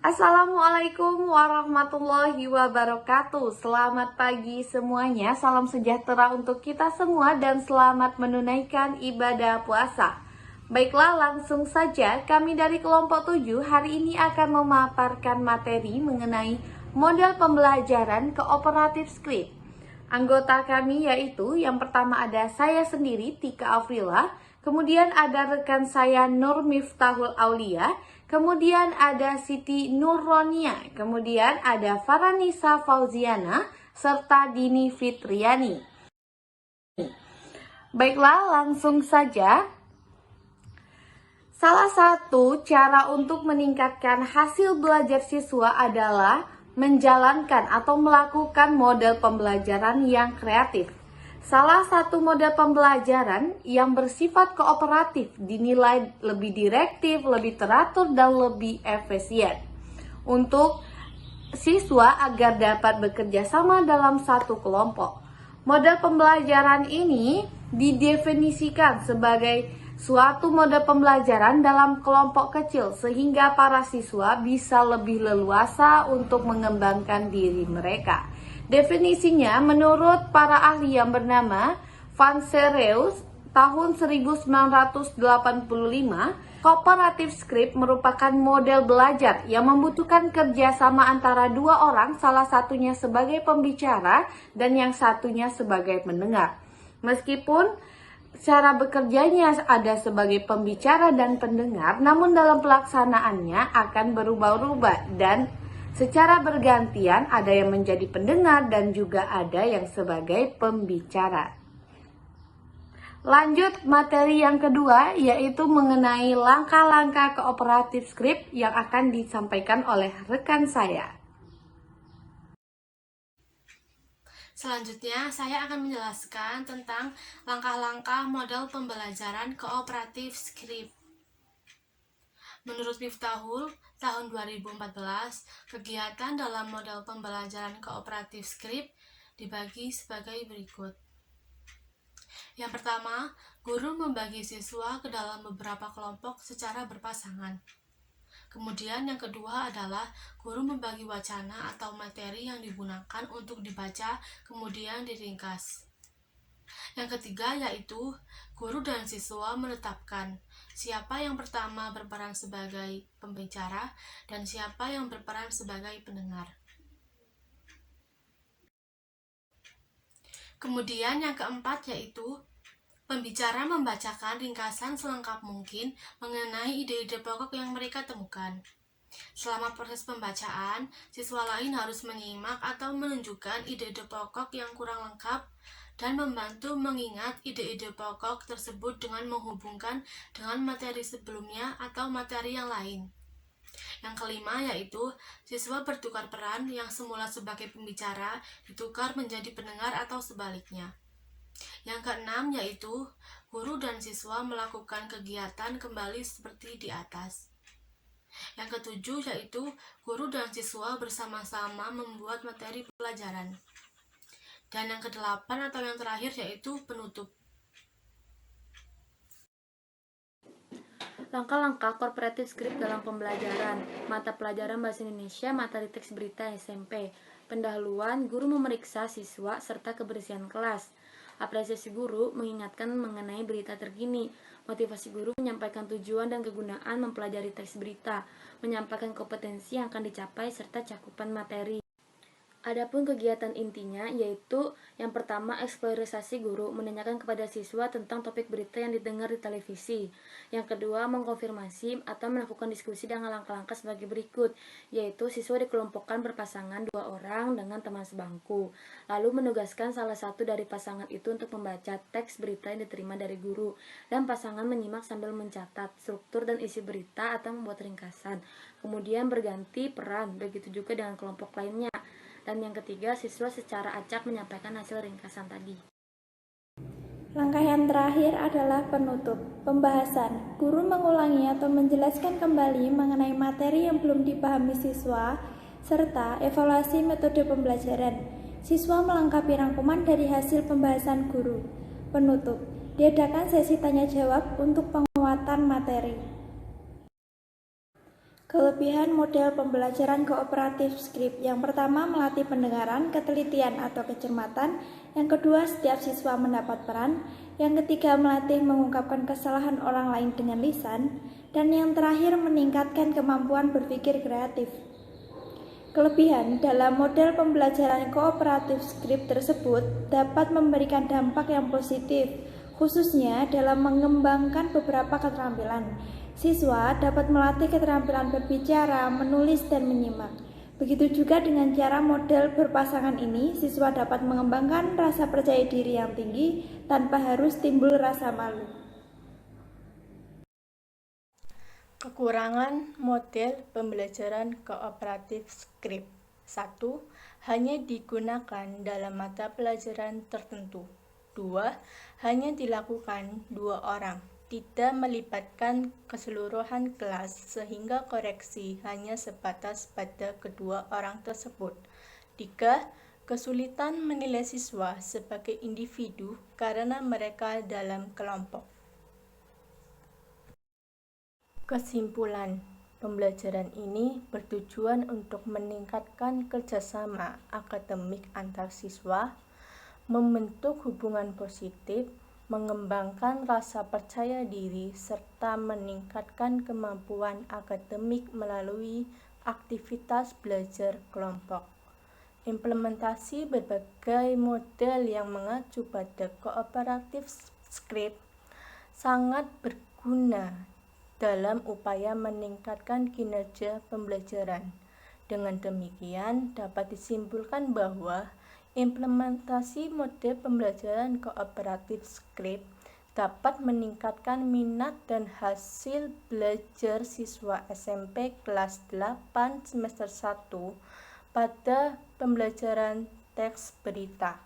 Assalamualaikum warahmatullahi wabarakatuh. Selamat pagi semuanya. Salam sejahtera untuk kita semua dan selamat menunaikan ibadah puasa. Baiklah, langsung saja kami dari kelompok 7 hari ini akan memaparkan materi mengenai model pembelajaran kooperatif script. Anggota kami yaitu yang pertama ada saya sendiri, Tika Afrila. Kemudian ada rekan saya Nur Miftahul Aulia, kemudian ada Siti Nurronia, kemudian ada Faranisa Fauziana, serta Dini Fitriani. Baiklah, langsung saja. Salah satu cara untuk meningkatkan hasil belajar siswa adalah menjalankan atau melakukan model pembelajaran yang kreatif. Salah satu model pembelajaran yang bersifat kooperatif dinilai lebih direktif, lebih teratur, dan lebih efisien untuk siswa agar dapat bekerja sama dalam satu kelompok. Model pembelajaran ini didefinisikan sebagai suatu model pembelajaran dalam kelompok kecil sehingga para siswa bisa lebih leluasa untuk mengembangkan diri mereka. Definisinya menurut para ahli yang bernama Van Sereus tahun 1985, kooperatif script merupakan model belajar yang membutuhkan kerjasama antara dua orang, salah satunya sebagai pembicara dan yang satunya sebagai pendengar. Meskipun cara bekerjanya ada sebagai pembicara dan pendengar, namun dalam pelaksanaannya akan berubah-ubah dan secara bergantian ada yang menjadi pendengar dan juga ada yang sebagai pembicara. Lanjut materi yang kedua yaitu mengenai langkah-langkah kooperatif script yang akan disampaikan oleh rekan saya. Selanjutnya, saya akan menjelaskan tentang langkah-langkah model pembelajaran kooperatif script. Menurut Miftahul, tahun 2014, kegiatan dalam model pembelajaran kooperatif script dibagi sebagai berikut. Yang pertama, guru membagi siswa ke dalam beberapa kelompok secara berpasangan. Kemudian yang kedua adalah guru membagi wacana atau materi yang digunakan untuk dibaca kemudian diringkas. Yang ketiga yaitu guru dan siswa menetapkan siapa yang pertama berperan sebagai pembicara dan siapa yang berperan sebagai pendengar. Kemudian yang keempat yaitu pembicara membacakan ringkasan selengkap mungkin mengenai ide-ide pokok yang mereka temukan. Selama proses pembacaan, siswa lain harus menyimak atau menunjukkan ide-ide pokok yang kurang lengkap dan membantu mengingat ide-ide pokok tersebut dengan menghubungkan dengan materi sebelumnya atau materi yang lain. Yang kelima yaitu siswa bertukar peran yang semula sebagai pembicara ditukar menjadi pendengar atau sebaliknya. Yang keenam yaitu guru dan siswa melakukan kegiatan kembali seperti di atas. Yang ketujuh yaitu guru dan siswa bersama-sama membuat materi pelajaran. Dan yang kedelapan atau yang terakhir yaitu penutup. Langkah-langkah kooperatif script dalam pembelajaran. Mata pelajaran Bahasa Indonesia, materi teks berita SMP. Pendahuluan, guru memeriksa siswa serta kebersihan kelas. Apresiasi guru mengingatkan mengenai berita terkini. Motivasi guru menyampaikan tujuan dan kegunaan mempelajari teks berita, menyampaikan kompetensi yang akan dicapai serta cakupan materi. Adapun kegiatan intinya yaitu yang pertama eksplorasi guru menanyakan kepada siswa tentang topik berita yang didengar di televisi. Yang kedua mengkonfirmasi atau melakukan diskusi dengan langkah-langkah sebagai berikut, yaitu siswa dikelompokkan berpasangan 2 orang dengan teman sebangku, lalu menugaskan salah satu dari pasangan itu untuk membaca teks berita yang diterima dari guru, dan pasangan menyimak sambil mencatat struktur dan isi berita atau membuat ringkasan. Kemudian berganti peran, begitu juga dengan kelompok lainnya. Dan yang ketiga, siswa secara acak menyampaikan hasil ringkasan tadi. Langkah yang terakhir adalah penutup, pembahasan. Guru mengulangi atau menjelaskan kembali mengenai materi yang belum dipahami siswa, serta evaluasi metode pembelajaran. Siswa melengkapi rangkuman dari hasil pembahasan guru. Penutup, diadakan sesi tanya jawab untuk penguatan materi. Kelebihan model pembelajaran kooperatif Script: yang pertama, melatih pendengaran, ketelitian atau kecermatan; yang kedua, setiap siswa mendapat peran; yang ketiga, melatih mengungkapkan kesalahan orang lain dengan lisan; dan yang terakhir, meningkatkan kemampuan berpikir kreatif. Kelebihan dalam model pembelajaran kooperatif Script tersebut dapat memberikan dampak yang positif, khususnya dalam mengembangkan beberapa keterampilan. Siswa dapat melatih keterampilan berbicara, menulis, dan menyimak. Begitu juga dengan cara model berpasangan ini, siswa dapat mengembangkan rasa percaya diri yang tinggi tanpa harus timbul rasa malu. Kekurangan model pembelajaran kooperatif Script: 1. Hanya digunakan dalam mata pelajaran tertentu. 2. Hanya dilakukan 2 orang, tidak melibatkan keseluruhan kelas sehingga koreksi hanya sebatas pada kedua orang tersebut. 3. Kesulitan menilai siswa sebagai individu karena mereka dalam kelompok. Kesimpulan, pembelajaran ini bertujuan untuk meningkatkan kerjasama akademik antar siswa, membentuk hubungan positif, mengembangkan rasa percaya diri, serta meningkatkan kemampuan akademik melalui aktivitas belajar kelompok. Implementasi berbagai model yang mengacu pada kooperatif Script sangat berguna dalam upaya meningkatkan kinerja pembelajaran. Dengan demikian, dapat disimpulkan bahwa implementasi model pembelajaran kooperatif Script dapat meningkatkan minat dan hasil belajar siswa SMP kelas 8 semester 1 pada pembelajaran teks berita.